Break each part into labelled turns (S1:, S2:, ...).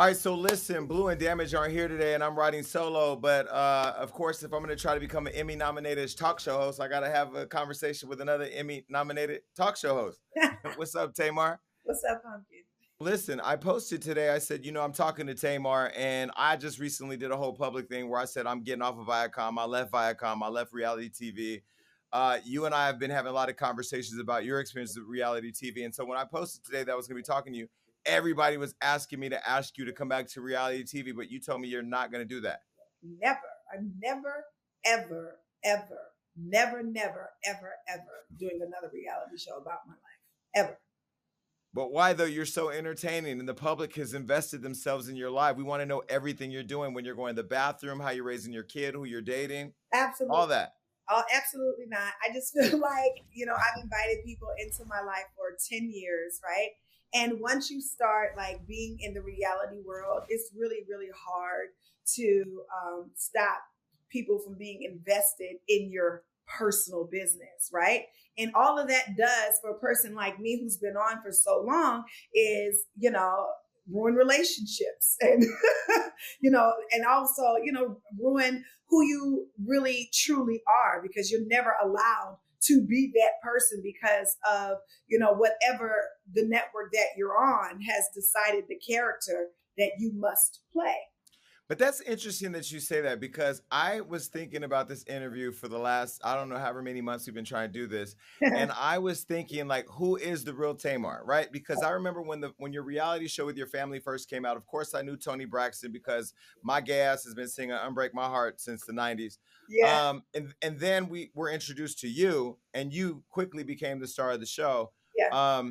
S1: All right, so listen, Blue and Damage aren't here today, and I'm riding solo. But of course, if I'm going to try to become an Emmy-nominated talk show host, I got to have a conversation with another Emmy-nominated talk show host. What's up, Tamar?
S2: What's up, Pumpkin?
S1: Listen, I posted today. I said, I'm talking to Tamar, and I just recently did a whole public thing where I said I'm getting off of Viacom. I left Viacom. I left reality TV. You and I have been having a lot of conversations about your experience with reality TV, and so when I posted today that I was going to be talking to you, everybody was asking me to ask you to come back to reality TV, but you told me you're not going to do that.
S2: Never. I'm never, ever, ever, never, ever doing another reality show about my life. Ever.
S1: But why, though? You're so entertaining, and the public has invested themselves in your life. We want to know everything you're doing, when you're going to the bathroom, how you're raising your kid, who you're dating.
S2: Absolutely.
S1: All that.
S2: Oh, absolutely not. I just feel like, I've invited people into my life for 10 years, right? And once you start like being in the reality world, it's really, really hard to stop people from being invested in your personal business, right? And all of that does for a person like me who's been on for so long is, ruin relationships and, and also, ruin who you really truly are, because you're never allowed to be that person because of, whatever the network that you're on has decided the character that you must play.
S1: But that's interesting that you say that, because I was thinking about this interview for the last, I don't know, however many months we've been trying to do this. And I was thinking, like, who is the real Tamar, right? Because I remember when your reality show with your family first came out, of course, I knew Toni Braxton because my gay ass has been singing Unbreak My Heart since the 90s.
S2: Yeah.
S1: And then we were introduced to you, and you quickly became the star of the show.
S2: Yeah.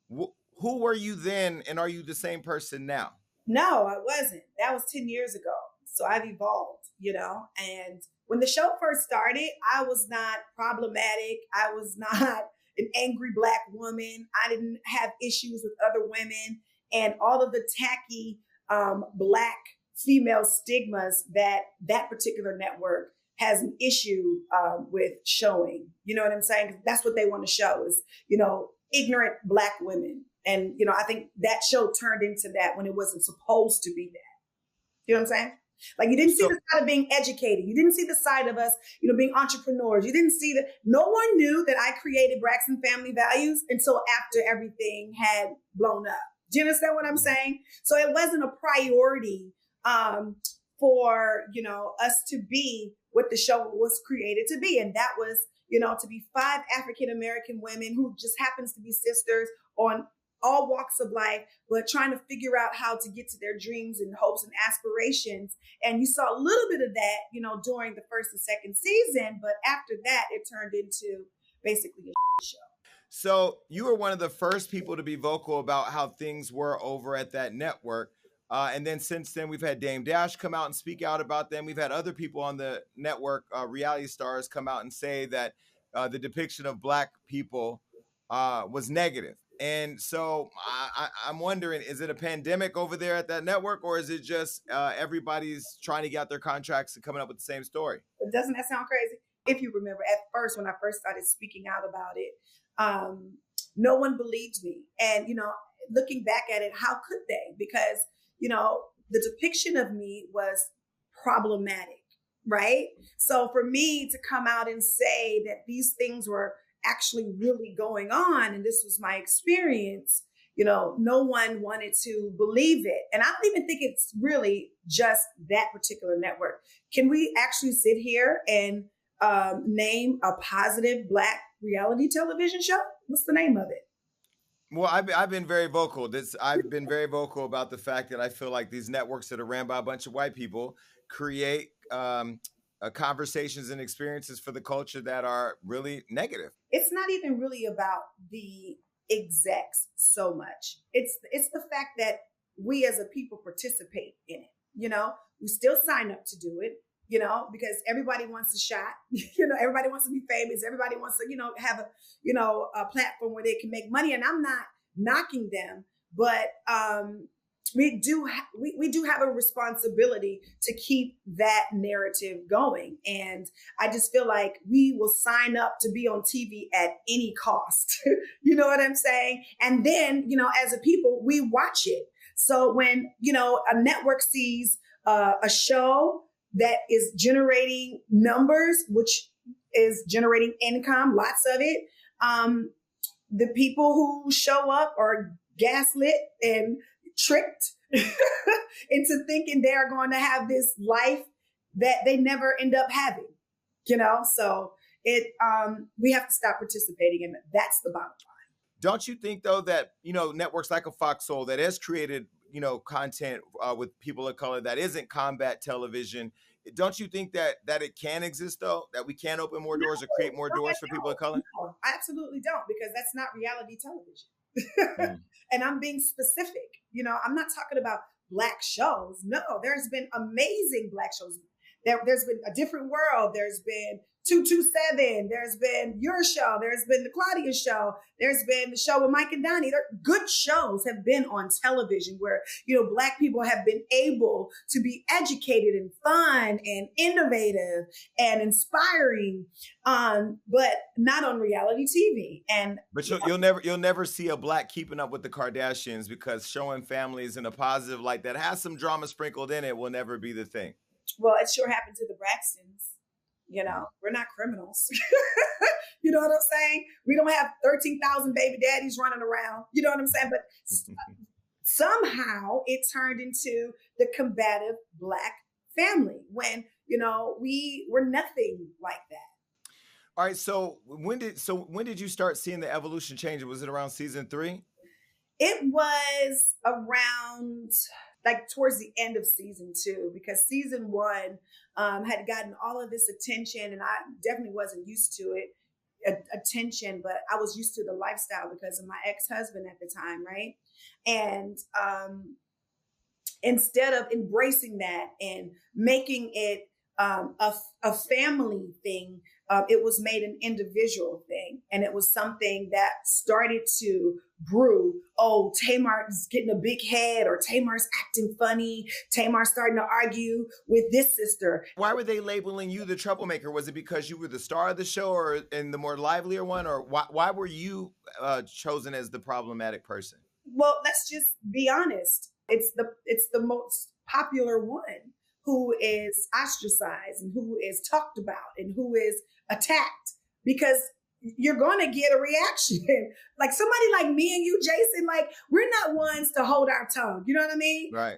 S1: Who were you then, and are you the same person now?
S2: No, I wasn't. That was 10 years ago. So I've evolved, and when the show first started, I was not problematic. I was not an angry Black woman. I didn't have issues with other women and all of the tacky Black female stigmas that particular network has an issue with showing. You know what I'm saying? That's what they want to show is, ignorant Black women. And, I think that show turned into that when it wasn't supposed to be that. You know what I'm saying? Like, you didn't see the side of being educated. You didn't see the side of us, being entrepreneurs. You didn't see that. No one knew that I created Braxton Family Values until after everything had blown up. Do you understand what I'm saying? So it wasn't a priority for, us to be what the show was created to be. And that was, to be 5 African-American women who just happens to be sisters on all walks of life, but trying to figure out how to get to their dreams and hopes and aspirations. And you saw a little bit of that, during the first and second season. But after that, it turned into basically a show.
S1: So you were one of the first people to be vocal about how things were over at that network. And then since then, we've had Dame Dash come out and speak out about them. We've had other people on the network, reality stars, come out and say that the depiction of Black people was negative. And so I'm wondering, is it a pandemic over there at that network, or is it just everybody's trying to get out their contracts and coming up with the same story?
S2: Doesn't that sound crazy? If you remember, at first, when I first started speaking out about it, no one believed me. And, looking back at it, how could they? Because, the depiction of me was problematic, right? So for me to come out and say that these things were actually really going on, and this was my experience, no one wanted to believe it. And I don't even think it's really just that particular network. Can we actually sit here and name a positive Black reality television show? What's the name of it?
S1: Well, I've been very vocal. I've been very vocal about the fact that I feel like these networks that are ran by a bunch of white people create conversations and experiences for the culture that are really negative.
S2: It's not even really about the execs so much. It's the fact that we as a people participate in it. We still sign up to do it, because everybody wants a shot. Everybody wants to be famous. Everybody wants to, have a platform where they can make money. And I'm not knocking them, but we do have a responsibility to keep that narrative going. And I just feel like we will sign up to be on TV at any cost. You know what I'm saying? And then, as a people, we watch it. So when, a network sees a show that is generating numbers, which is generating income, lots of it, the people who show up are gaslit and tricked into thinking they're going to have this life that they never end up having, so we have to stop participating in it. That's the bottom line.
S1: Don't you think though that, networks like a Foxhole that has created, content with people of color that isn't combat television, don't you think that it can exist though, that we can open more doors or create more doors for people of color?
S2: No, I absolutely don't, because that's not reality television. And I'm being specific. I'm not talking about Black shows. No, there's been amazing Black shows. There's been A Different World. There's been 227. There's been your show. There's been the Claudia show. There's been the show with Mike and Donnie. Good shows have been on television where, Black people have been able to be educated and fun and innovative and inspiring, but not on reality TV.
S1: But you'll never see a Black Keeping Up with the Kardashians, because showing families in a positive light that has some drama sprinkled in it will never be the thing.
S2: Well, it sure happened to the Braxtons. We're not criminals. You know what I'm saying? We don't have 13,000 baby daddies running around. You know what I'm saying? But somehow it turned into the combative Black family when, we were nothing like that.
S1: All right. So when did you start seeing the evolution change? Was it around season 3?
S2: It was around towards the end of season 2, because season 1 had gotten all of this attention, and I definitely wasn't used to it, attention, but I was used to the lifestyle because of my ex-husband at the time, right? And instead of embracing that and making it a family thing, it was made an individual thing. And it was something that started to brew. Oh, Tamar's getting a big head, or Tamar's acting funny. Tamar's starting to argue with this sister.
S1: Why were they labeling you the troublemaker? Was it because you were the star of the show, or in the more livelier one? Or why were you chosen as the problematic person?
S2: Well, let's just be honest. It's the most popular one who is ostracized and who is talked about and who is attacked, because you're going to get a reaction. Like somebody like me and you, Jason, we're not ones to hold our tongue. You know what I mean?
S1: Right.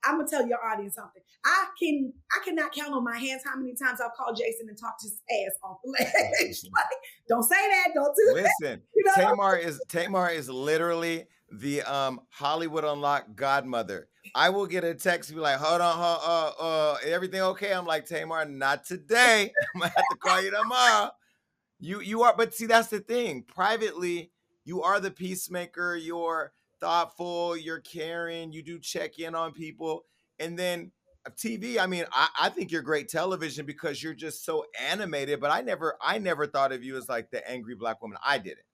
S2: I'm going to tell your audience something. I cannot count on my hands how many times I've called Jason and talked his ass off the ledge. Don't say that. Don't do that.
S1: Listen, Tamar is literally the Hollywood Unlocked godmother. I will get a text be like, hold on, everything okay? I'm like, Tamar, not today. I'm gonna have to call you tomorrow. You are, but see, that's the thing. Privately, you are the peacemaker. You're thoughtful. You're caring. You do check in on people. And then TV, I mean, I think you're great television because you're just so animated. But I never thought of you as like the angry Black woman. I didn't.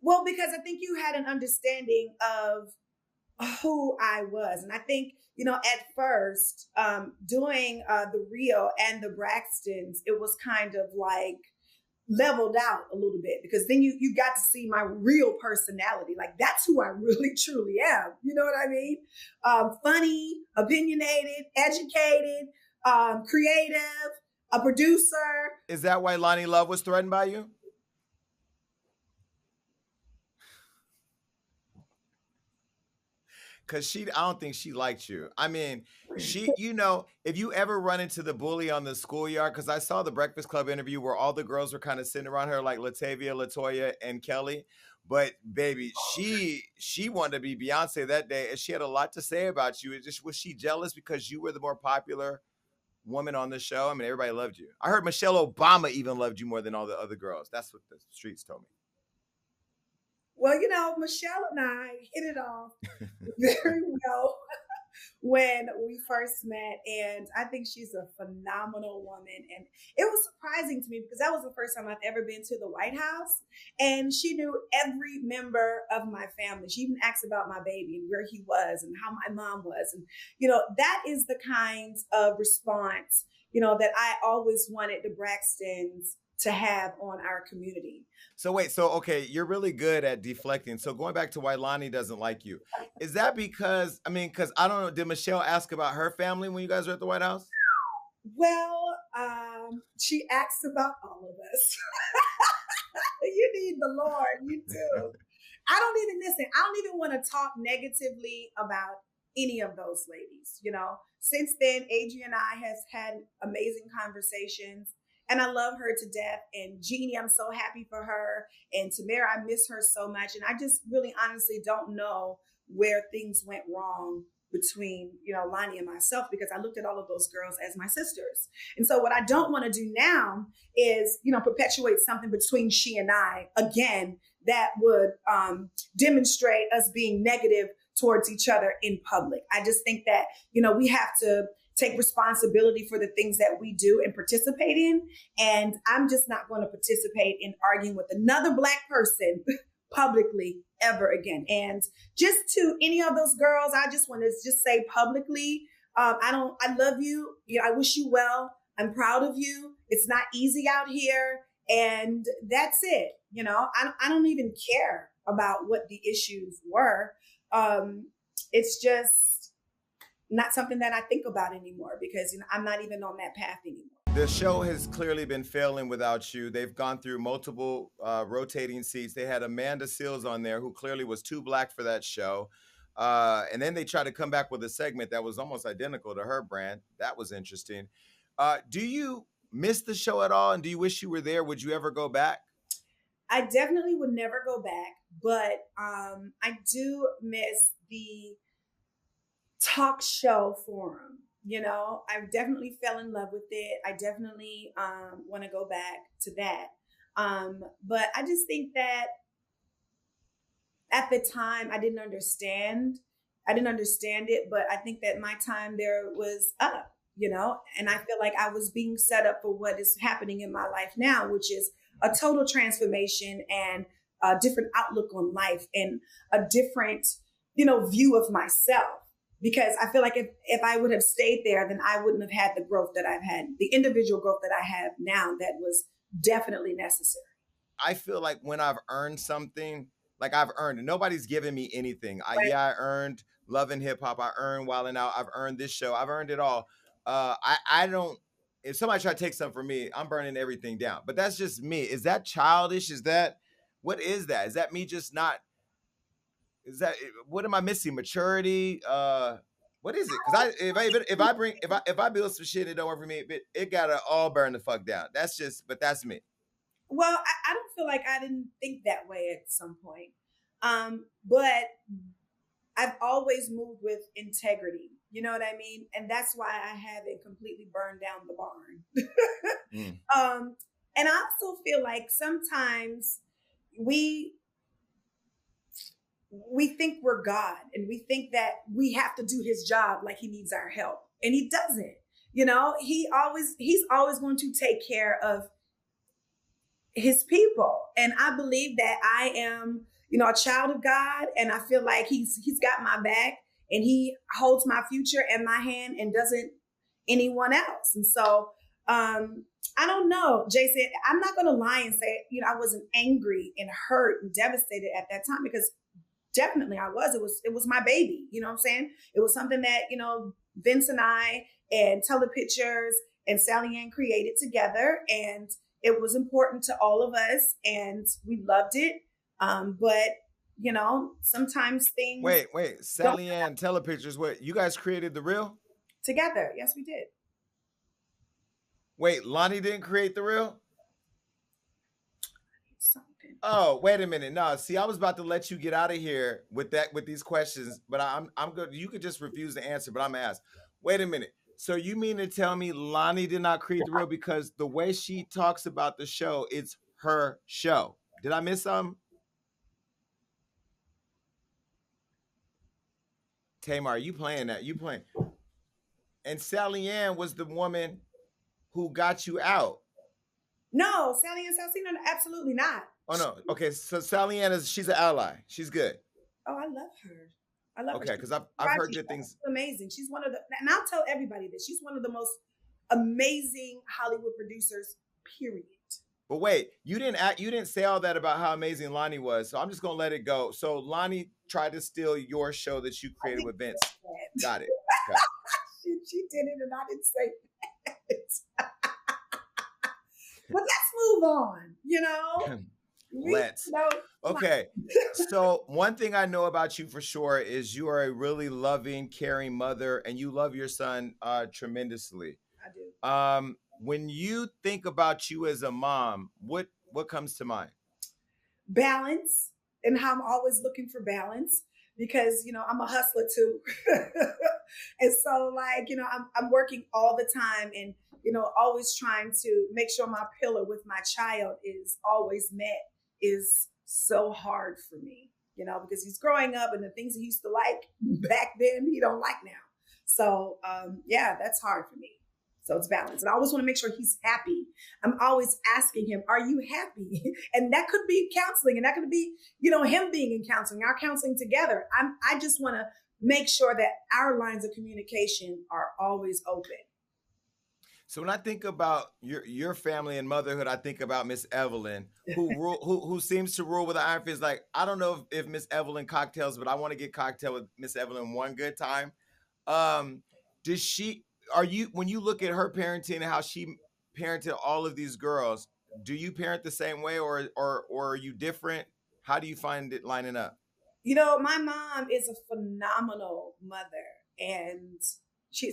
S2: Well, because I think you had an understanding of who I was. And I think, at first, doing the Rio and the Braxtons, it was kind of like leveled out a little bit, because then you got to see my real personality. Like, that's who I really, truly am. You know what I mean? Funny, opinionated, educated, creative, a producer.
S1: Is that why Loni Love was threatened by you? Because I don't think she liked you. I mean, if you ever run into the bully on the schoolyard, because I saw the Breakfast Club interview where all the girls were kind of sitting around her, like Latavia, Latoya, and Kelly. But baby, she wanted to be Beyonce that day, and she had a lot to say about you. Was she jealous because you were the more popular woman on the show? I mean, everybody loved you. I heard Michelle Obama even loved you more than all the other girls. That's what the streets told me.
S2: Well, Michelle and I hit it off very well when we first met. And I think she's a phenomenal woman. And it was surprising to me because that was the first time I've ever been to the White House. And she knew every member of my family. She even asked about my baby and where he was and how my mom was. And, that is the kind of response, that I always wanted the Braxtons to have on our community.
S1: So wait, so okay, you're really good at deflecting. So going back to why Loni doesn't like you, is that because because I don't know, did Michelle ask about her family when you guys were at the White House?
S2: Well, she asked about all of us. You need the Lord, you too. I don't even want to talk negatively about any of those ladies. Since then, Adrienne and I has had amazing conversations, and I love her to death. And Jeannie, I'm so happy for her. And Tamara, I miss her so much. And I just really honestly don't know where things went wrong between, Loni and myself, because I looked at all of those girls as my sisters. And so what I don't want to do now is, perpetuate something between she and I again that would demonstrate us being negative towards each other in public. I just think that, we have to take responsibility for the things that we do and participate in. And I'm just not going to participate in arguing with another Black person publicly ever again. And just to any of those girls, I just want to just say publicly, I love you. I wish you well. I'm proud of you. It's not easy out here. And that's it. I don't even care about what the issues were. It's just not something that I think about anymore because I'm not even on that path anymore.
S1: The show has clearly been failing without you. They've gone through multiple rotating seats. They had Amanda Seales on there, who clearly was too Black for that show. And then they tried to come back with a segment that was almost identical to her brand. That was interesting. Do you miss the show at all? And do you wish you were there? Would you ever go back?
S2: I definitely would never go back, but I do miss the talk show forum. I definitely fell in love with it. I definitely want to go back to that. But I just think that at the time I didn't understand it, but I think that my time there was up, and I feel like I was being set up for what is happening in my life now, which is a total transformation and a different outlook on life and a different, view of myself. Because I feel like if I would have stayed there, then I wouldn't have had the growth that I've had, the individual growth that I have now that was definitely necessary.
S1: I feel like when I've earned something, like I've earned it. Nobody's given me anything.
S2: Right.
S1: I earned Love and Hip Hop. I earned Wild 'N Out. I've earned this show. I've earned it all. I don't, if somebody try to take something from me, I'm burning everything down. But that's just me. Is that childish? What is that? Is that me just not, what am I missing? Maturity? What is it? Because if I build some shit and it don't work for me, it gotta all burn the fuck down. But that's me.
S2: Well, I don't feel like I didn't think that way at some point. But I've always moved with integrity. You know what I mean? And that's why I haven't completely burned down the barn. And I also feel like sometimes we think we're God and we think that we have to do his job like he needs our help. And he doesn't. He's always going to take care of his people. And I believe that I am, a child of God. And I feel like he's got my back and he holds my future in my hand and doesn't anyone else. And so, I don't know, Jason, I'm not going to lie and say, I wasn't angry and hurt and devastated at that time, because definitely I was. It was my baby. You know what I'm saying? It was something that, Vince and I and Telepictures and Sally Ann created together. And it was important to all of us and we loved it. But, sometimes things.
S1: Wait. Sally Ann, Telepictures, what? You guys created The Real?
S2: Together. Yes, we did.
S1: Wait, Loni didn't create The Real?
S2: Something.
S1: Oh, wait a minute. No, see, I was about to let you get out of here with these questions, but I'm good. You could just refuse to answer, but I'm gonna ask. Wait a minute. So you mean to tell me Loni did not create The Real? Because the way she talks about the show, it's her show. Did I miss something? Tamar, you playing that? You playing? And Sally Ann was the woman who got you out.
S2: No, Sally Ann Salsino, absolutely not.
S1: Oh no. Okay, so Sally Ann she's an ally. She's good.
S2: Oh, I love her. I love her.
S1: Okay, because I've heard good things.
S2: She's amazing. She's one of the, and I'll tell everybody this. She's one of the most amazing Hollywood producers. Period.
S1: But wait, you didn't say all that about how amazing Loni was. So I'm just gonna let it go. So Loni tried to steal your show that you
S2: I
S1: created
S2: didn't
S1: with Vince.
S2: say that.
S1: Got it. Okay.
S2: She did it and I didn't say that. But let's move on, you know?
S1: Let's. Okay. So one thing I know about you for sure is you are a really loving, caring mother, and you love your son tremendously.
S2: I do.
S1: When you think about you as a mom, what comes to mind?
S2: Balance, and how I'm always looking for balance because, you know, I'm a hustler too. And so like, you know, I'm working all the time and, you know, always trying to make sure my pillar with my child is always met is so hard for me, you know, because he's growing up and the things he used to like back then, he don't like now. So yeah, that's hard for me. So it's balance. And I always want to make sure he's happy. I'm always asking him, are you happy? And that could be counseling and that could be, you know, him being in counseling, our counseling together. I just want to make sure that our lines of communication are always open.
S1: So when I think about your family and motherhood, I think about Miss Evelyn, who seems to rule with an iron fist. Like, I don't know if Miss Evelyn cocktails, but I want to get cocktail with Miss Evelyn one good time. Um, does she? Are you when you look at her parenting and how she parented all of these girls? Do you parent the same way, or are you different? How do you find it lining up?
S2: You know, my mom is a phenomenal mother, and she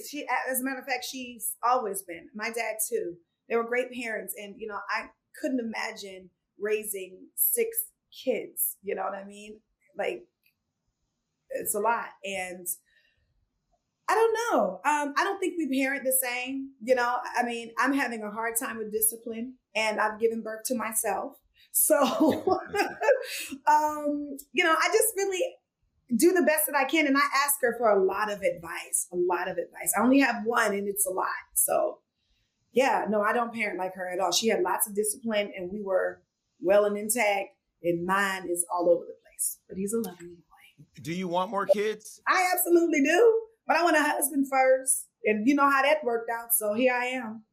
S2: as a matter of fact, she's always been. My dad too. They were great parents, and you know, I couldn't imagine raising 6 kids. You know what I mean? Like, it's a lot, and I don't know. I don't think we parent the same. You know, I mean, I'm having a hard time with discipline, and I've given birth to myself. So, you know, I just really do the best that I can. And I ask her for a lot of advice, a lot of advice. I only have one and it's a lot. So yeah, no, I don't parent like her at all. She had lots of discipline and we were well and intact, and mine is all over the place, but he's a loving boy.
S1: Do you want more kids?
S2: I absolutely do, but I want a husband first. And you know how that worked out. So here I am.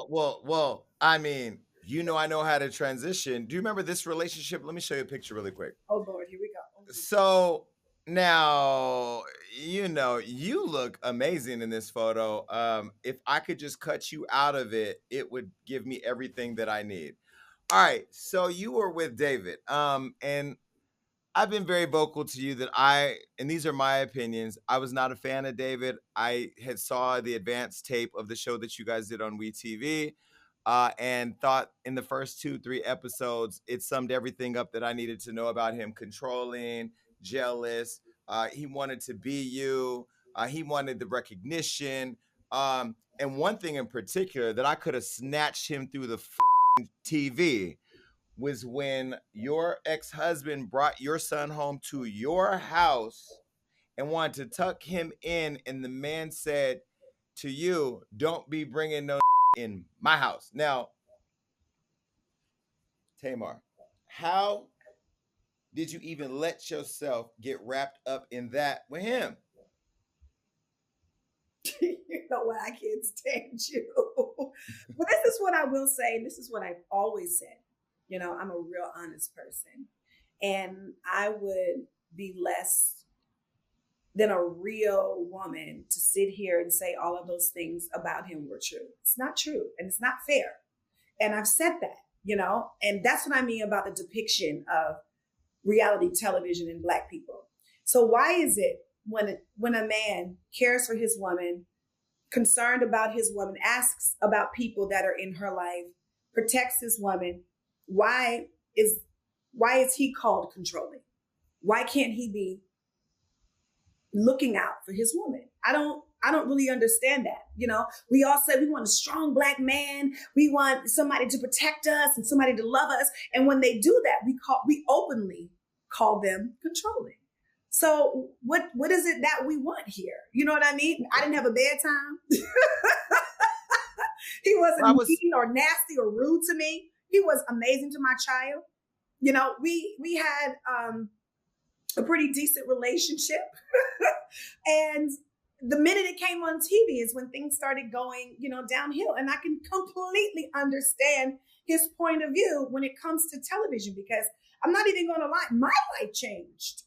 S1: Well, I mean, you know, I know how to transition. Do you remember this relationship? Let me show you a picture really quick.
S2: Oh, Lord, here we go.
S1: So now, you know, you look amazing in this photo. If I could just cut you out of it, it would give me everything that I need. All right. So you were with David. And I've been very vocal to you that and these are my opinions, I was not a fan of David. I had saw the advanced tape of the show that you guys did on WeTV, and thought in the first 2, 3 episodes, it summed everything up that I needed to know about him: controlling, jealous. He wanted to be you. He wanted the recognition. And one thing in particular that I could have snatched him through the TV was when your ex-husband brought your son home to your house and wanted to tuck him in, and the man said to you, "Don't be bringing no in my house." Now, Tamar, how did you even let yourself get wrapped up in that with him?
S2: You know what? I can't stand you. But this is what I will say. This is what I've always said. You know, I'm a real honest person. And I would be less than a real woman to sit here and say all of those things about him were true. It's not true and it's not fair. And I've said that, you know, and that's what I mean about the depiction of reality television and Black people. So why is it when a man cares for his woman, concerned about his woman, asks about people that are in her life, protects his woman, why is he called controlling? Why can't he be looking out for his woman? I don't really understand that. You know, we all say we want a strong Black man. We want somebody to protect us and somebody to love us. And when they do that, we openly call them controlling. So what is it that we want here? You know what I mean? I didn't have a bedtime. He wasn't mean or nasty or rude to me. He was amazing to my child. You know, we had a pretty decent relationship. And the minute it came on TV is when things started going, downhill. And I can completely understand his point of view when it comes to television, because I'm not even going to lie, my life changed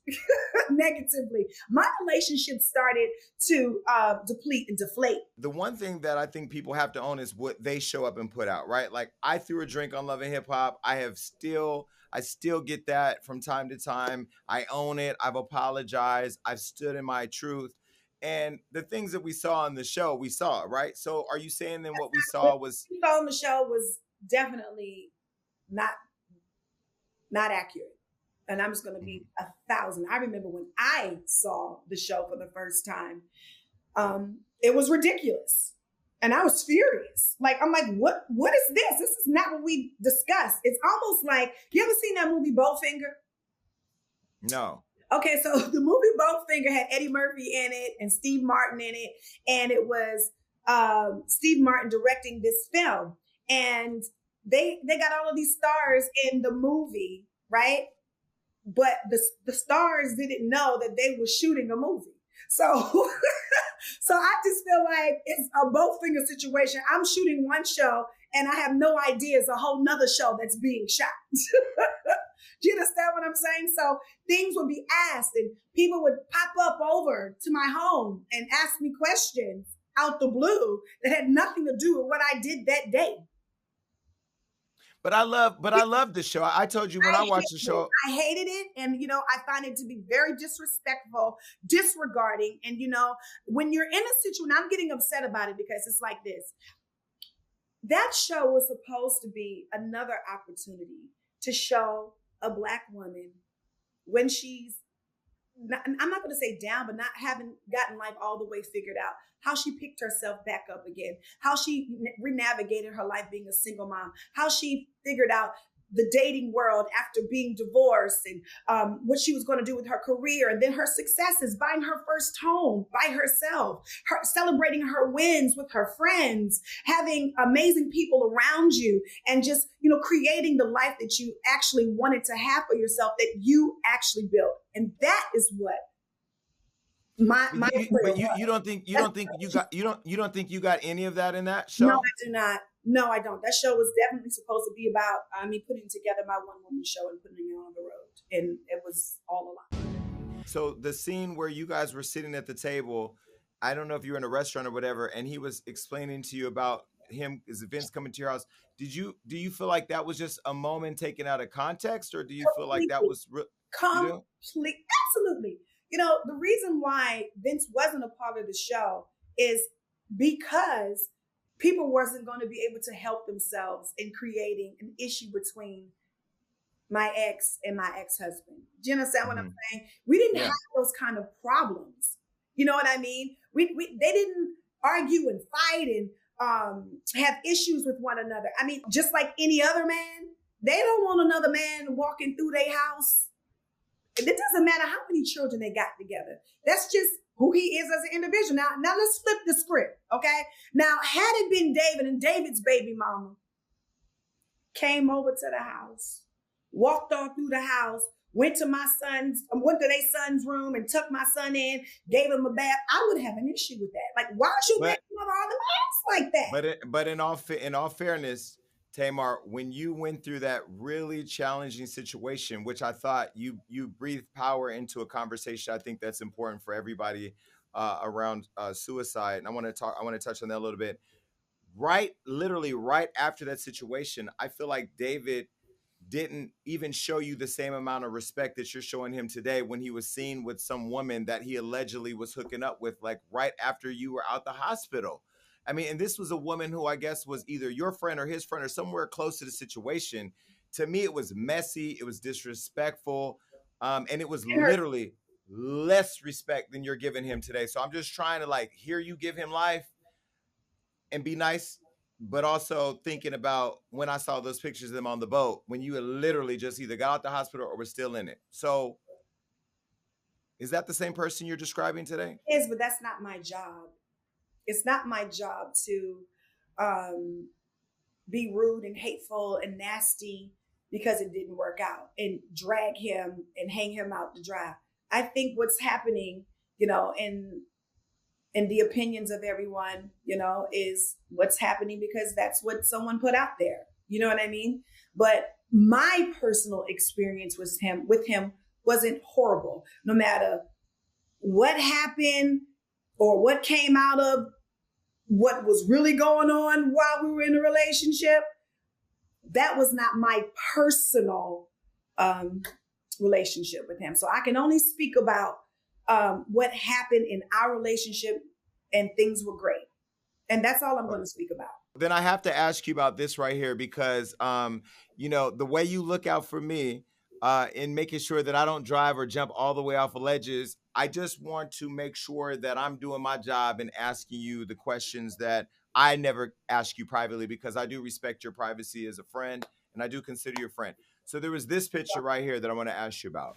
S2: negatively. My relationship started to deplete and deflate.
S1: The one thing that I think people have to own is what they show up and put out, right? Like, I threw a drink on Love and Hip Hop. I still get that from time to time. I own it. I've apologized. I've stood in my truth. And the things that we saw on the show, we saw, right? So are you saying then what we saw was...
S2: What we saw on the show was definitely not accurate. And I'm just going to be 1,000. I remember when I saw the show for the first time, it was ridiculous. And I was furious. I'm like, what is this? This is not what we discussed. It's almost like, you ever seen that movie Bowfinger?
S1: No.
S2: Okay, so the movie Bowfinger had Eddie Murphy in it and Steve Martin in it. And it was Steve Martin directing this film. And they got all of these stars in the movie, right? But the stars didn't know that they were shooting a movie. So, so I just feel like it's a Bowfinger situation. I'm shooting one show and I have no idea it's a whole nother show that's being shot. Do you understand what I'm saying? So things would be asked and people would pop up over to my home and ask me questions out the blue that had nothing to do with what I did that day.
S1: But I love the show. I told you when I watched the show.
S2: I hated it. And, I find it to be very disrespectful, disregarding. And, when you're in a situation, I'm getting upset about it because it's like this. That show was supposed to be another opportunity to show a Black woman when she's, I'm not going to say down, but not having gotten life all the way figured out, how she picked herself back up again, how she re-navigated her life being a single mom, how she figured out the dating world after being divorced, and what she was going to do with her career, and then her successes, buying her first home by herself, celebrating her wins with her friends, having amazing people around you, and just, creating the life that you actually wanted to have for yourself, that you actually built. And that is what
S1: you don't think you got any of that in that show?
S2: No, I do not. No, I don't. That show was definitely supposed to be about me putting together my one-woman show and putting it on the road. And it was all a lot.
S1: So the scene where you guys were sitting at the table, I don't know if you were in a restaurant or whatever, and he was explaining to you about him, is Vince coming to your house? Do you feel like that was just a moment taken out of context, or do you feel like that was
S2: completely? Absolutely. The reason why Vince wasn't a part of the show is because people wasn't going to be able to help themselves in creating an issue between my ex and my ex-husband. Do you understand what I'm saying? We didn't have those kind of problems. You know what I mean? They didn't argue and fight and have issues with one another. I mean, just like any other man, they don't want another man walking through their house. It doesn't matter how many children they got together. That's just who he is as an individual. Now let's flip the script, okay? Now, had it been David and David's baby mama came over to the house, walked on through the house, went to their son's room and took my son in, gave him a bath, I would have an issue with that. Like, why is your baby mother on the house like that?
S1: But in all fairness, Tamar, when you went through that really challenging situation, which I thought you breathed power into a conversation, I think that's important for everybody around suicide. And I want to touch on that a little bit. Literally right after that situation, I feel like David didn't even show you the same amount of respect that you're showing him today when he was seen with some woman that he allegedly was hooking up with, like right after you were out the hospital. I mean, and this was a woman who I guess was either your friend or his friend or somewhere close to the situation. To me, it was messy. It was disrespectful. And it was literally less respect than you're giving him today. So I'm just trying to hear you give him life and be nice, but also thinking about when I saw those pictures of them on the boat, when you had literally just either got out the hospital or were still in it. So is that the same person you're describing today?
S2: It is, but that's not my job. It's not my job to be rude and hateful and nasty because it didn't work out and drag him and hang him out to dry. I think what's happening, in and the opinions of everyone, is what's happening because that's what someone put out there. You know what I mean? But my personal experience with him wasn't horrible. No matter what happened or what came out of what was really going on while we were in a relationship, that was not my personal relationship with him. So I can only speak about what happened in our relationship, and things were great. And that's all I'm going to speak about.
S1: Then I have to ask you about this right here because, the way you look out for me in making sure that I don't drive or jump all the way off of ledges, I just want to make sure that I'm doing my job and asking you the questions that I never ask you privately because I do respect your privacy as a friend and I do consider you a friend. So there was this picture right here that I want to ask you about.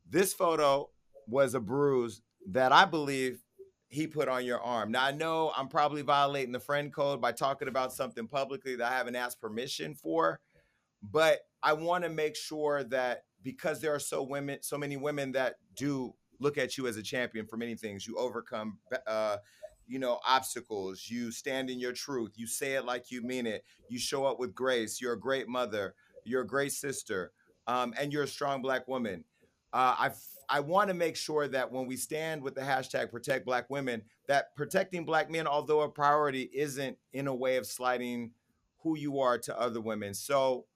S1: This photo was a bruise that I believe he put on your arm. Now, I know I'm probably violating the friend code by talking about something publicly that I haven't asked permission for, but I want to make sure that because there are so many women that do look at you as a champion for many things. You overcome, obstacles. You stand in your truth. You say it like you mean it. You show up with grace. You're a great mother. You're a great sister, and you're a strong Black woman. I want to make sure that when we stand with the hashtag Protect Black Women, that protecting Black men, although a priority, isn't in a way of sliding who you are to other women. So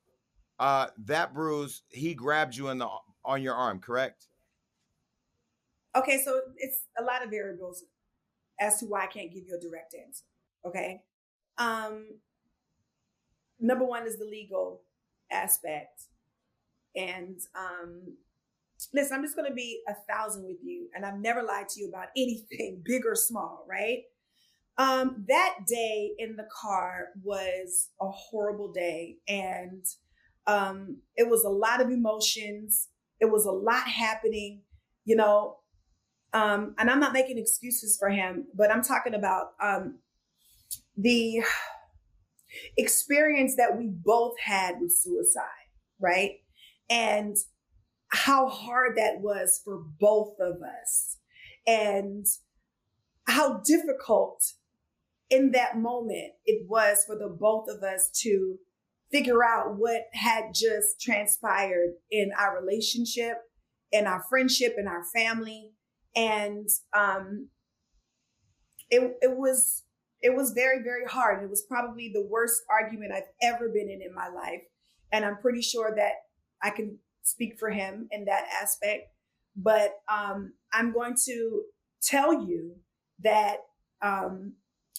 S1: that bruise, he grabbed you on your arm, correct?
S2: Okay, so it's a lot of variables as to why I can't give you a direct answer. Okay. Um, Number one is the legal aspect. And listen, I'm just going to be 1,000 with you. And I've never lied to you about anything, big or small, right? That day in the car was a horrible day. And it was a lot of emotions. It was a lot happening, and I'm not making excuses for him, but I'm talking about the experience that we both had with suicide, right? And how hard that was for both of us, and how difficult in that moment it was for the both of us to figure out what had just transpired in our relationship, in our friendship, in our family. And it was very, very hard. It was probably the worst argument I've ever been in my life. And I'm pretty sure that I can speak for him in that aspect. But I'm going to tell you that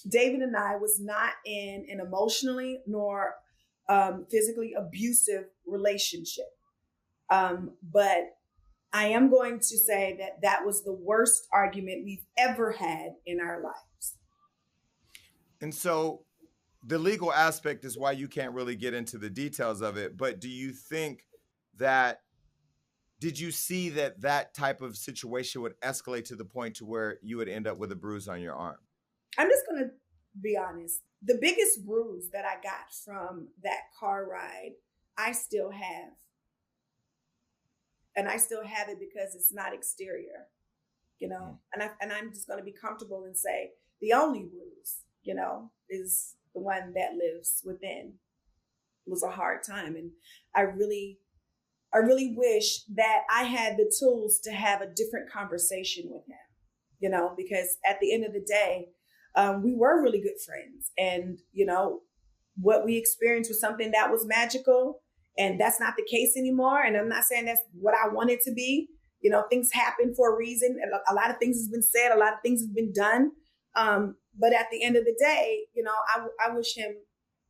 S2: David and I was not in an emotionally nor physically abusive relationship. But I am going to say that that was the worst argument we've ever had in our lives.
S1: And so the legal aspect is why you can't really get into the details of it. But do you think that, did you see that type of situation would escalate to the point to where you would end up with a bruise on your arm?
S2: I'm just going to be honest. The biggest bruise that I got from that car ride, I still have. And I still have it because it's not exterior, and I'm just going to be comfortable and say the only bruise, is the one that lives within. It was a hard time. And I really wish that I had the tools to have a different conversation with him, because at the end of the day, we were really good friends. And, what we experienced was something that was magical. And that's not the case anymore. And I'm not saying that's what I want it to be. Things happen for a reason. A lot of things has been said. A lot of things have been done. But at the end of the day, I wish him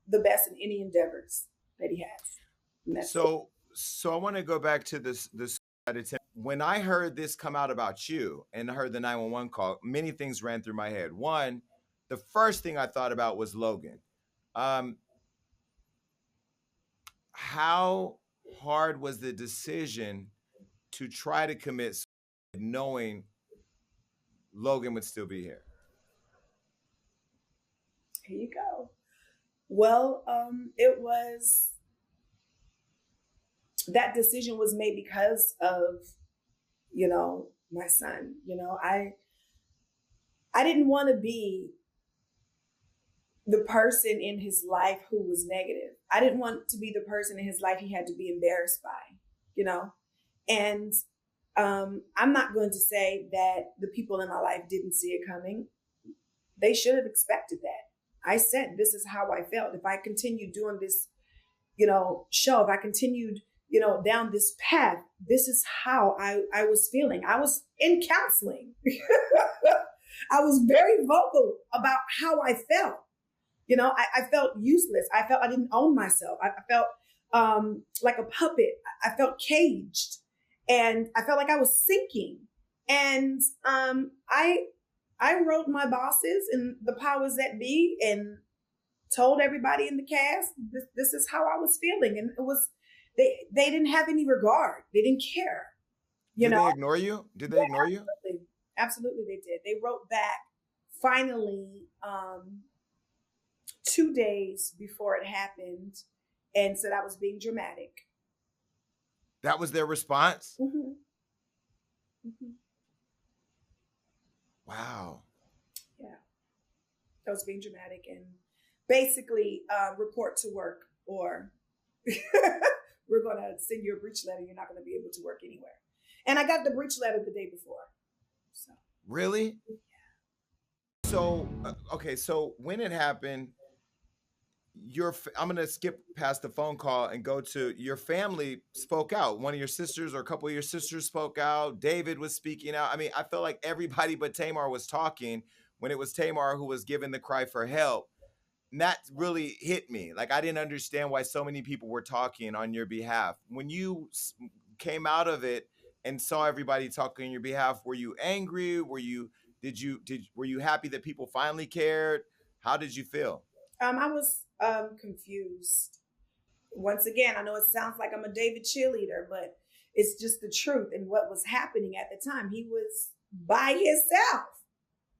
S2: the best in any endeavors that he has.
S1: So I want to go back to this attempt. When I heard this come out about you and I heard the 911 call, many things ran through my head. One, the first thing I thought about was Logan. How hard was the decision to try to commit suicide knowing Logan would still be here?
S2: Here you go. Well, it was, that decision was made because of, my son. I didn't want to be the person in his life who was negative. I didn't want to be the person in his life he had to be embarrassed by, you know? And I'm not going to say that the people in my life didn't see it coming. They should have expected that. I said, this is how I felt. If I continued doing this, show, if I continued, down this path, this is how I was feeling. I was in counseling. I was very vocal about how I felt. I felt useless. I felt I didn't own myself. I felt like a puppet. I felt caged, and I felt like I was sinking. And I wrote my bosses and the powers that be and told everybody in the cast this is how I was feeling, and it was they didn't have any regard. They didn't care.
S1: Did they ignore you? Did they ignore you?
S2: Absolutely, they did. They wrote back finally 2 days before it happened and said I was being dramatic.
S1: That was their response?
S2: Mm-hmm. Mm-hmm.
S1: Wow.
S2: Yeah. I was being dramatic and basically report to work, or we're going to send you a breach letter. You're not going to be able to work anywhere. And I got the breach letter the day before. So.
S1: Really?
S2: Yeah.
S1: So, okay. So when it happened, I'm going to skip past the phone call and go to your family spoke out. One of your sisters or a couple of your sisters spoke out. David was speaking out. I mean, I felt like everybody but Tamar was talking when it was Tamar who was giving the cry for help. And that really hit me. Like, I didn't understand why so many people were talking on your behalf. When you came out of it and saw everybody talking on your behalf, were you angry? Were you happy that people finally cared? How did you feel?
S2: I was confused. Once again, I know it sounds like I'm a David cheerleader, but it's just the truth. And what was happening at the time, he was by himself.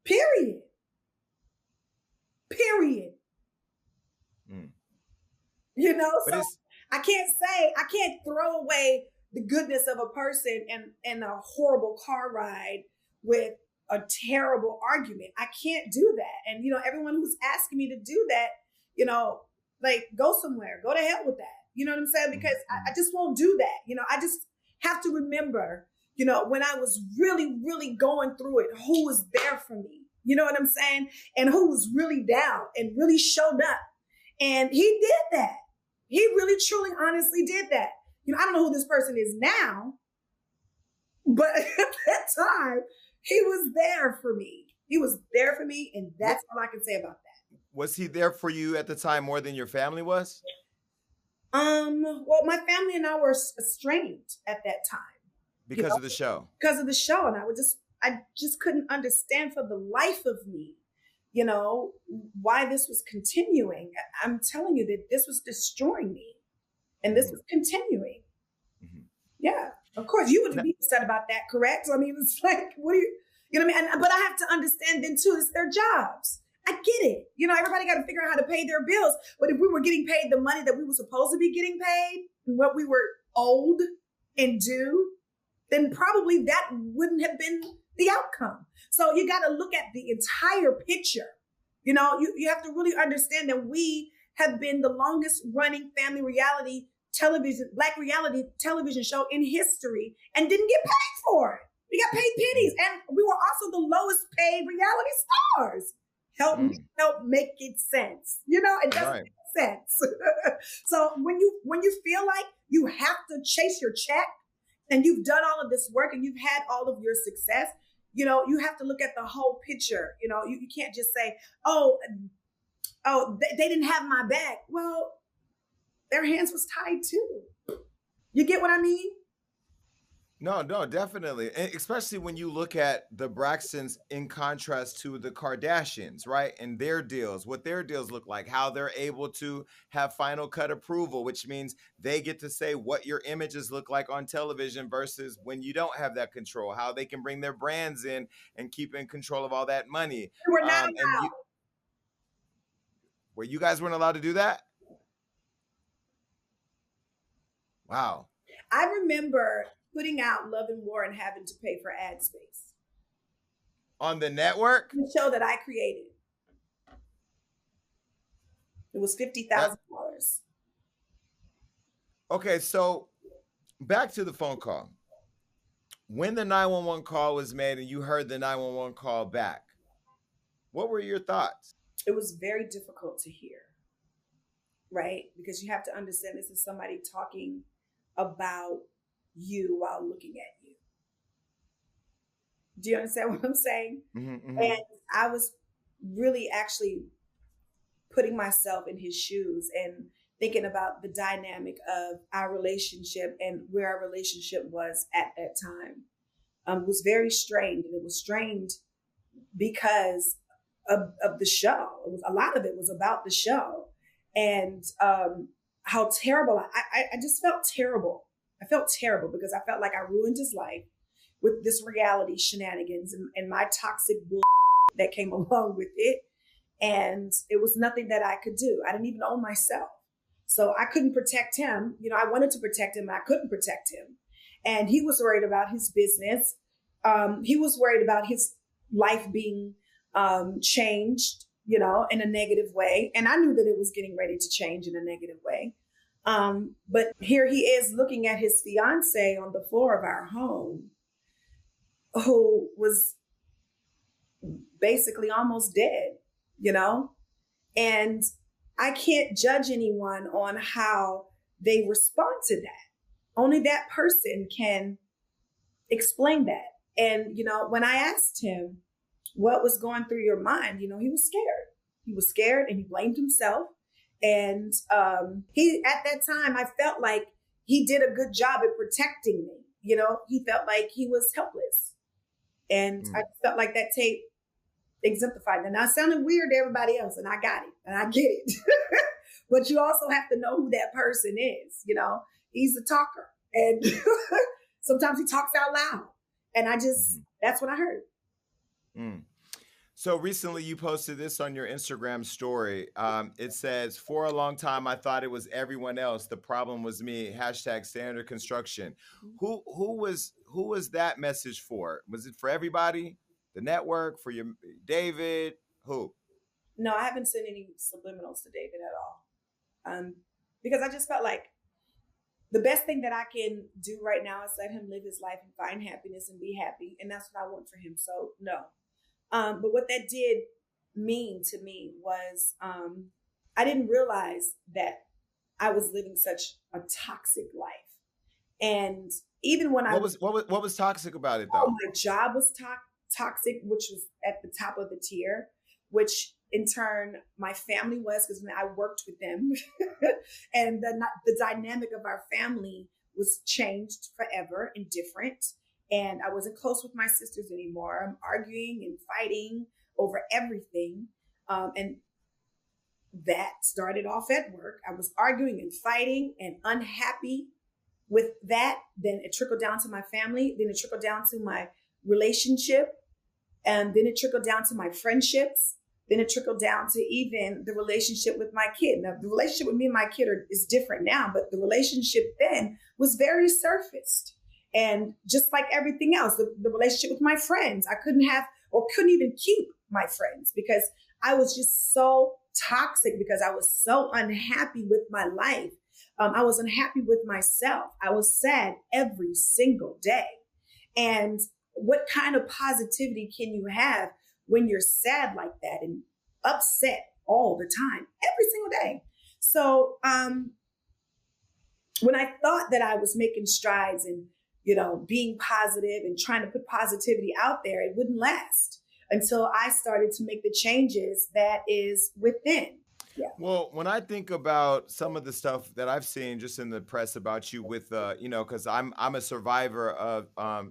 S2: Period.
S1: Mm.
S2: So I can't throw away the goodness of a person and a horrible car ride with a terrible argument. I can't do that. And, everyone who's asking me to do that, like, go somewhere, go to hell with that. You know what I'm saying? Because I just won't do that. I just have to remember, when I was really, really going through it, who was there for me. You know what I'm saying? And who was really down and really showed up. And he did that. He really, truly, honestly did that. I don't know who this person is now, but at that time, he was there for me. He was there for me, and that's all I can say about that.
S1: Was he there for you at the time more than your family was?
S2: Well, my family and I were estranged at that time.
S1: Because of the show.
S2: Because of the show, and I just couldn't understand for the life of me, why this was continuing. I'm telling you that this was destroying me, and this was continuing. Mm-hmm. Yeah, of course, you would be upset about that, correct? I mean, it's like, what do you know what I mean? But I have to understand then too, it's their jobs. I get it. Everybody got to figure out how to pay their bills. But if we were getting paid the money that we were supposed to be getting paid, and what we were owed and due, then probably that wouldn't have been the outcome. So you got to look at the entire picture. You have to really understand that we have been the longest running family reality television, Black reality television show in history, and didn't get paid for it. We got paid pennies, and we were also the lowest paid reality stars. Help make it sense. It doesn't make sense. So when you feel like you have to chase your check, and you've done all of this work, and you've had all of your success, you have to look at the whole picture. You can't just say, oh, they didn't have my back. Well, their hands was tied too. You get what I mean?
S1: No, definitely. And especially when you look at the Braxtons in contrast to the Kardashians, right? And their deals, what their deals look like, how they're able to have final cut approval, which means they get to say what your images look like on television versus when you don't have that control, how they can bring their brands in and keep in control of all that money.
S2: We're not allowed.
S1: Where you guys weren't allowed to do that? Wow.
S2: I remember putting out Love and War and having to pay for ad space.
S1: On the network?
S2: The show that I created. It was
S1: That
S2: $50,000.
S1: okay, so back to the phone call. When the 911 call was made and you heard the 911 call back, what were your thoughts?
S2: It was very difficult to hear, right? Because you have to understand this is somebody talking about you while looking at you. Do you understand what I'm saying?
S1: Mm-hmm,
S2: And I was really actually putting myself in his shoes and thinking about the dynamic of our relationship and where our relationship was at that time. Was very strained, and it was strained because of the show. It was, a lot of it was about the show, and how terrible. I just felt terrible. I felt terrible because I felt like I ruined his life with this reality shenanigans and my toxic bull that came along with it. And it was nothing that I could do. I didn't even own myself. So I couldn't protect him. You know, I wanted to protect him, and I couldn't protect him. And he was worried about his business. He was worried about his life being changed, you know, in a negative way. And I knew that it was getting ready to change in a negative way. But here he is looking at his fiance on the floor of our home, who was basically almost dead, you know? And I can't judge anyone on how they respond to that. Only that person can explain that. And, you know, when I asked him what was going through your mind, you know, he was scared. He was scared and he blamed himself. And he, at that time, I felt like he did a good job at protecting me. You know, he felt like he was helpless. And I felt like that tape exemplified that. Now, it sounded weird to everybody else, and I got it, and I get it. But you also have to know who that person is. You know, he's a talker, and sometimes he talks out loud. And I just, that's what I heard.
S1: So recently you posted this on your Instagram story. It says, for a long time, I thought it was everyone else. The problem was me. Hashtag standard construction. Who was that message for? Was it for everybody? The network? For your David? Who?
S2: No, I haven't sent any subliminals to David at all. Because I just felt like the best thing that I can do right now is let him live his life and find happiness and be happy. And that's what I want for him. So no. But what that did mean to me was I didn't realize that I was living such a toxic life. And even when
S1: what was toxic about it, though?
S2: My job was toxic, which was at the top of the tier, which in turn my family was, because I worked with them. And the dynamic of our family was changed forever and different. And I wasn't close with my sisters anymore. I'm arguing and fighting over everything. And that started off at work. I was arguing and fighting and unhappy with that. Then it trickled down to my family. Then it trickled down to my relationship. And then it trickled down to my friendships. Then it trickled down to even the relationship with my kid. Now, the relationship with me and my kid is different now, but the relationship then was very surfaced. And just like everything else, the relationship with my friends, I couldn't have or couldn't even keep my friends because I was just so toxic, because I was so unhappy with my life. I was unhappy with myself. I was sad every single day. And what kind of positivity can you have when you're sad like that and upset all the time, every single day? So when I thought that I was making strides and, you know, being positive and trying to put positivity out there, it wouldn't last until I started to make the changes that is within. Yeah.
S1: Well, when I think about some of the stuff that I've seen just in the press about you with, you know, because I'm a survivor of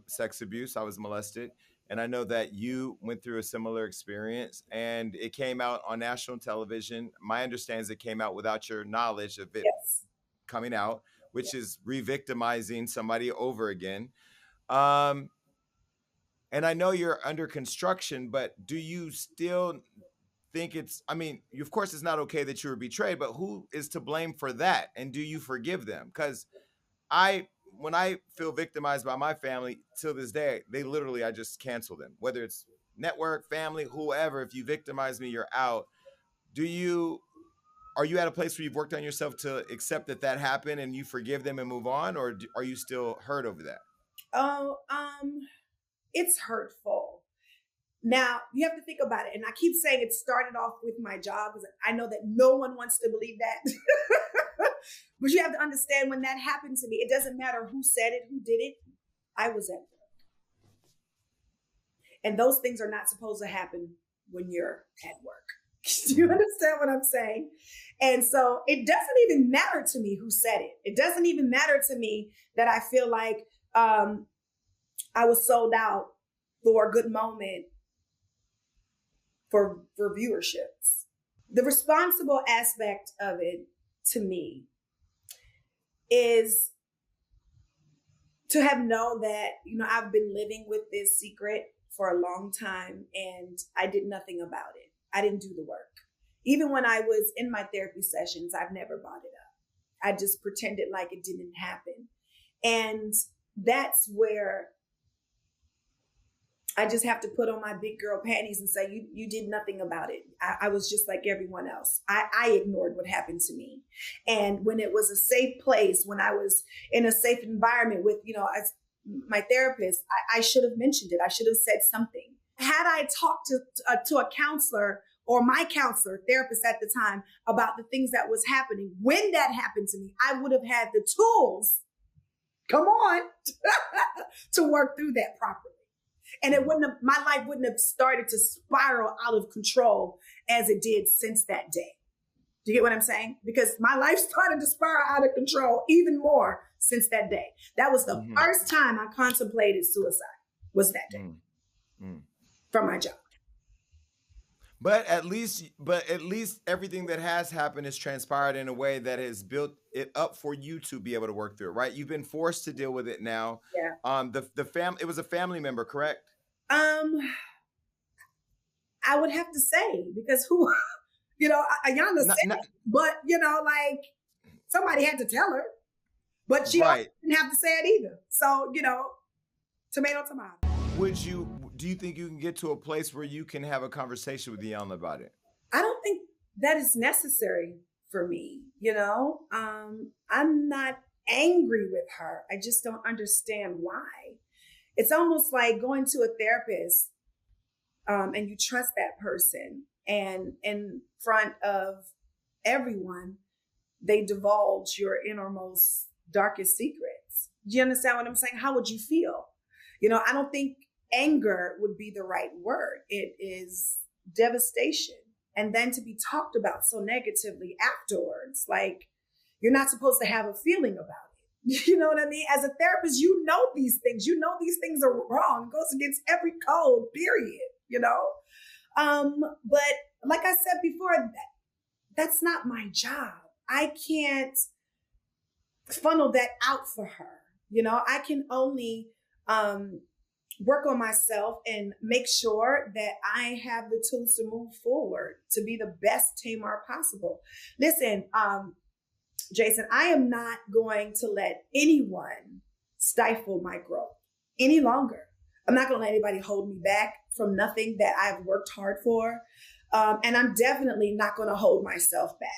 S1: sex abuse. I was molested. And I know that you went through a similar experience, and it came out on national television. My understanding is it came out without your knowledge of it coming out, which is re-victimizing somebody over again. And I know you're under construction, but do you still think I mean, of course it's not okay that you were betrayed, but who is to blame for that? And do you forgive them? Because when I feel victimized by my family till this day, I just cancel them, whether it's network, family, whoever, if you victimize me, you're out. Are you at a place where you've worked on yourself to accept that happened and you forgive them and move on, or are you still hurt over that?
S2: Oh, it's hurtful. Now you have to think about it. And I keep saying it started off with my job because I know that no one wants to believe that. But you have to understand when that happened to me, it doesn't matter who said it, who did it. I was at work. And those things are not supposed to happen when you're at work. Do you understand what I'm saying? And so it doesn't even matter to me who said it. It doesn't even matter to me that I feel like I was sold out for a good moment for viewerships. The responsible aspect of it to me is to have known that, I've been living with this secret for a long time and I did nothing about it. I didn't do the work. Even when I was in my therapy sessions, I've never brought it up. I just pretended like it didn't happen. And that's where I just have to put on my big girl panties and say, you did nothing about it. I was just like everyone else. I ignored what happened to me. And when it was a safe place, when I was in a safe environment with, as my therapist, I should have mentioned it. I should have said something. Had I talked to a counselor or my counselor, therapist at the time, about the things that was happening, when that happened to me, I would have had the tools, come on, to work through that properly. And my life wouldn't have started to spiral out of control as it did since that day. Do you get what I'm saying? Because my life started to spiral out of control even more since that day. That was the first time I contemplated suicide, was that day from my job.
S1: But at least everything that has happened has transpired in a way that has built it up for you to be able to work through it, right? You've been forced to deal with it now.
S2: Yeah.
S1: It was a family member, correct?
S2: I would have to say, because who, Iyanla said it, but somebody had to tell her, but she didn't have to say it either. So, tomato.
S1: Do you think you can get to a place where you can have a conversation with Iyanla about it?
S2: I don't think that is necessary for me. I'm not angry with her. I just don't understand why. It's almost like going to a therapist and you trust that person, and in front of everyone, they divulge your innermost, darkest secrets. Do you understand what I'm saying? How would you feel? I don't think anger would be the right word. It is devastation. And then to be talked about so negatively afterwards, like you're not supposed to have a feeling about it. You know what I mean? As a therapist, these things. These things are wrong. It goes against every code, period, But like I said before, that's not my job. I can't funnel that out for her. I can only work on myself and make sure that I have the tools to move forward to be the best Tamar possible. Listen, Jason, I am not going to let anyone stifle my growth any longer. I'm not going to let anybody hold me back from nothing that I've worked hard for. And I'm definitely not going to hold myself back.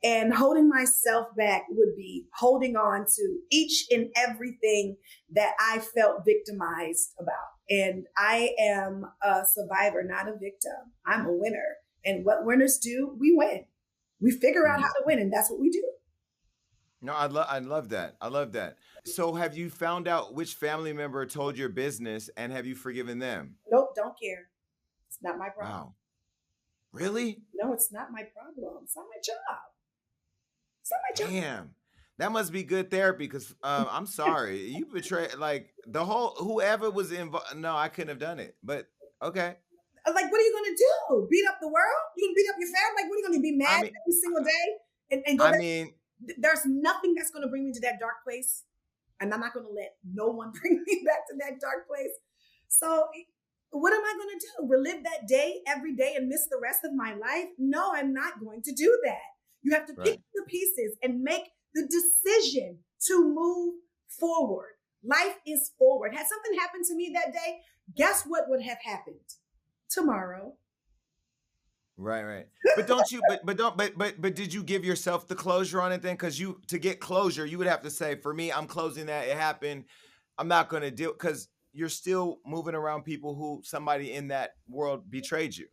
S2: And holding myself back would be holding on to each and everything that I felt victimized about. And I am a survivor, not a victim. I'm a winner. And what winners do, we win. We figure out how to win, and that's what we do.
S1: No, I love that. I love that. So have you found out which family member told your business, and have you forgiven them?
S2: Nope, don't care. It's not my problem.
S1: Wow. Really?
S2: No, it's not my problem. It's not my job. It's not my job.
S1: Damn. That must be good therapy, because I'm sorry. You betrayed, like, the whole, whoever was involved. No, I couldn't have done it, but okay.
S2: Like, what are you going to do? Beat up the world? You going to beat up your family? Like, what are you going to be mad every single day? And go there's nothing that's going to bring me to that dark place. And I'm not going to let no one bring me back to that dark place. So what am I going to do? Relive that day every day and miss the rest of my life? No, I'm not going to do that. You have to pick the pieces and make the decision to move forward. Life is forward. Had something happened to me that day, guess what would have happened? tomorrow.
S1: Right, right. But don't you? But did you give yourself the closure on it then? Because you to get closure, you would have to say, for me, I'm closing that. It happened. I'm not going to deal because you're still moving around people who somebody in that world betrayed you.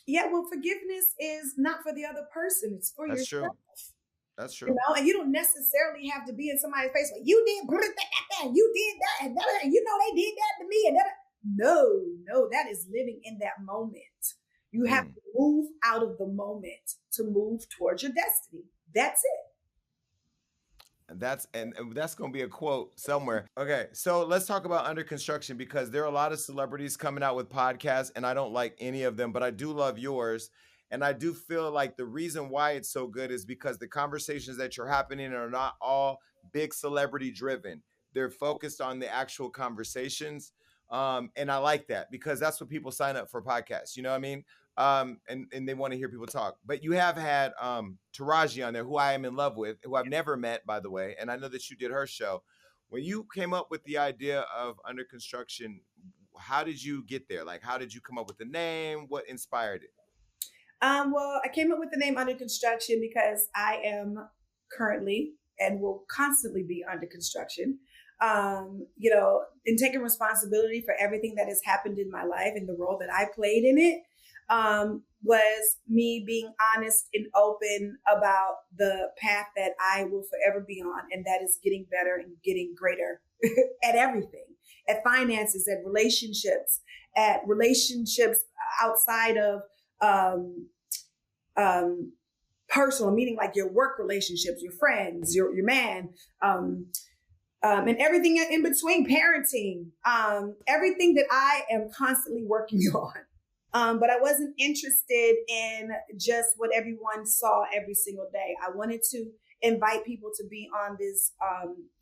S2: Yeah, well, forgiveness is not for the other person, it's for
S1: That's true.
S2: yourself.
S1: That's
S2: You
S1: true.
S2: know, and you don't necessarily have to be in somebody's face like you did, you did that, and you know they did that to me, and that. No, no, that is living in that moment. You have
S1: Mm.
S2: to move out of the moment to move towards your destiny. That's it.
S1: And that's going to be a quote somewhere. Okay, so let's talk about under construction because there are a lot of celebrities coming out with podcasts, and I don't like any of them, but I do love yours. And I do feel like the reason why it's so good is because the conversations that you're happening are not all big celebrity driven. They're focused on the actual conversations. And I like that because that's what people sign up for podcasts. You know what I mean? And they want to hear people talk. But you have had Taraji on there, who I am in love with, who I've never met, by the way, and I know that you did her show. When you came up with the idea of under construction, how did you get there? Like, how did you come up with the name? What inspired it?
S2: Well, I came up with the name Under Construction because I am currently and will constantly be under construction. You know, in taking responsibility for everything that has happened in my life and the role that I played in it, was me being honest and open about the path that I will forever be on, and that is getting better and getting greater at everything, at finances, at relationships outside of um, personal, meaning like your work relationships, your friends, your man, and everything in between, parenting, everything that I am constantly working on. But I wasn't interested in just what everyone saw every single day. I wanted to invite people to be on this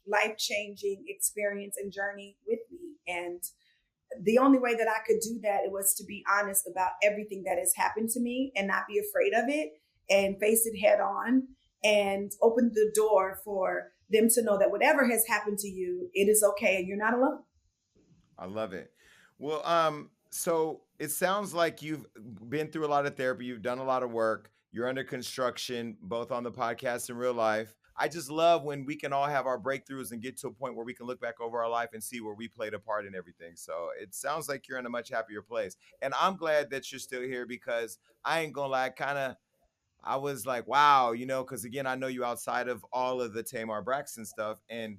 S2: life-changing experience and journey with me. And the only way that I could do that was to be honest about everything that has happened to me and not be afraid of it and face it head on and open the door for them to know that whatever has happened to you, it is okay and you're not alone.
S1: I love it. Well, so it sounds like you've been through a lot of therapy, you've done a lot of work, you're under construction, both on the podcast and real life. I just love when we can all have our breakthroughs and get to a point where we can look back over our life and see where we played a part in everything. So it sounds like you're in a much happier place. And I'm glad that you're still here because I ain't gonna lie, I was like, wow, because again, I know you outside of all of the Tamar Braxton stuff. And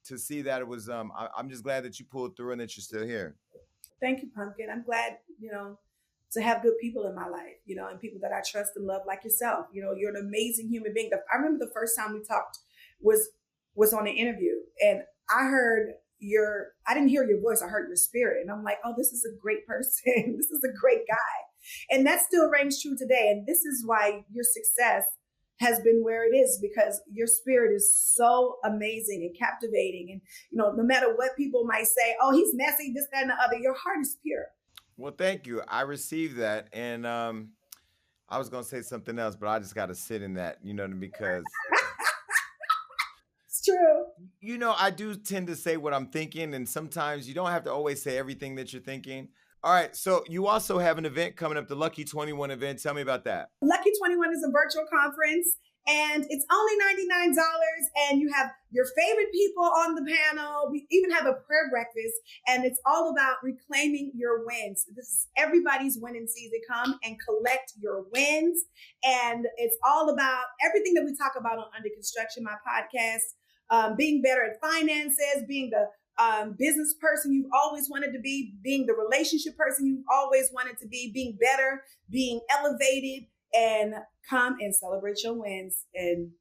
S1: to see that it was I'm just glad that you pulled through and that you're still here.
S2: Thank you, Pumpkin. I'm glad, to have good people in my life, and people that I trust and love like yourself. You're an amazing human being. I remember the first time we talked was on an interview, and I didn't hear your voice, I heard your spirit. And I'm like, oh, this is a great person. This is a great guy. And that still rings true today. And this is why your success has been where it is, because your spirit is so amazing and captivating. And, no matter what people might say, oh, he's messy, this, that, and the other, your heart is pure.
S1: Well, thank you. I received that. And I was going to say something else, but I just got to sit in that, because
S2: It's true.
S1: I do tend to say what I'm thinking. And sometimes you don't have to always say everything that you're thinking. All right. So you also have an event coming up, the Lucky 21 event. Tell me about that.
S2: Lucky 21 is a virtual conference, and it's only $99, and you have your favorite people on the panel. We even have a prayer breakfast, and it's all about reclaiming your wins. This is everybody's winning season. Come and collect your wins. And it's all about everything that we talk about on Under Construction, my podcast, being better at finances, being the business person you've always wanted to be, being the relationship person you've always wanted to be, being better, being elevated, and come and celebrate your wins and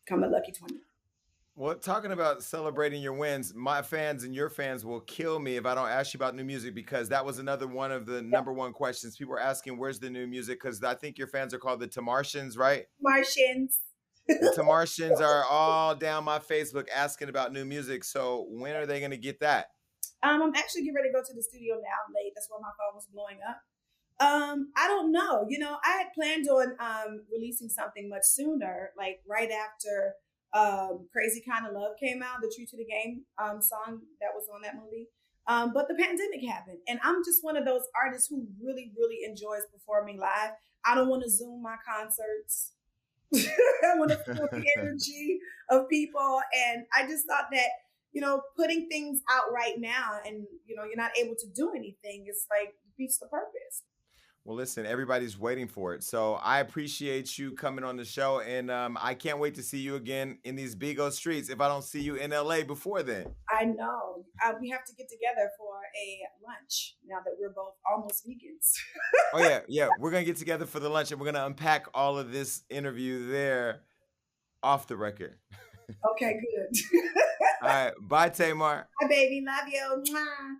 S2: come at Lucky 20.
S1: Well, talking about celebrating your wins, my fans and your fans will kill me if I don't ask you about new music, because that was another one of the number one questions. People are asking, where's the new music? Because I think your fans are called the Tamartians, right?
S2: Martians.
S1: The Tamartians are all down my Facebook asking about new music. So when are they going to get that?
S2: I'm actually getting ready to go to the studio now. I'm late. That's why my phone was blowing up. I don't know. I had planned on releasing something much sooner, like right after Crazy Kind of Love came out, the True to the Game song that was on that movie. But the pandemic happened, and I'm just one of those artists who really, really enjoys performing live. I don't want to Zoom my concerts. I want to feel the energy of people. And I just thought that, putting things out right now and, you're not able to do anything, it's like defeats the purpose.
S1: Well, listen, everybody's waiting for it. So I appreciate you coming on the show. And I can't wait to see you again in these big old streets if I don't see you in LA before then.
S2: I know. We have to get together for a lunch now that we're both almost vegans.
S1: Oh, yeah. Yeah. We're going to get together for the lunch and we're going to unpack all of this interview there off the record.
S2: Okay, good.
S1: All right. Bye, Tamar.
S2: Bye, baby. Love you. Mwah.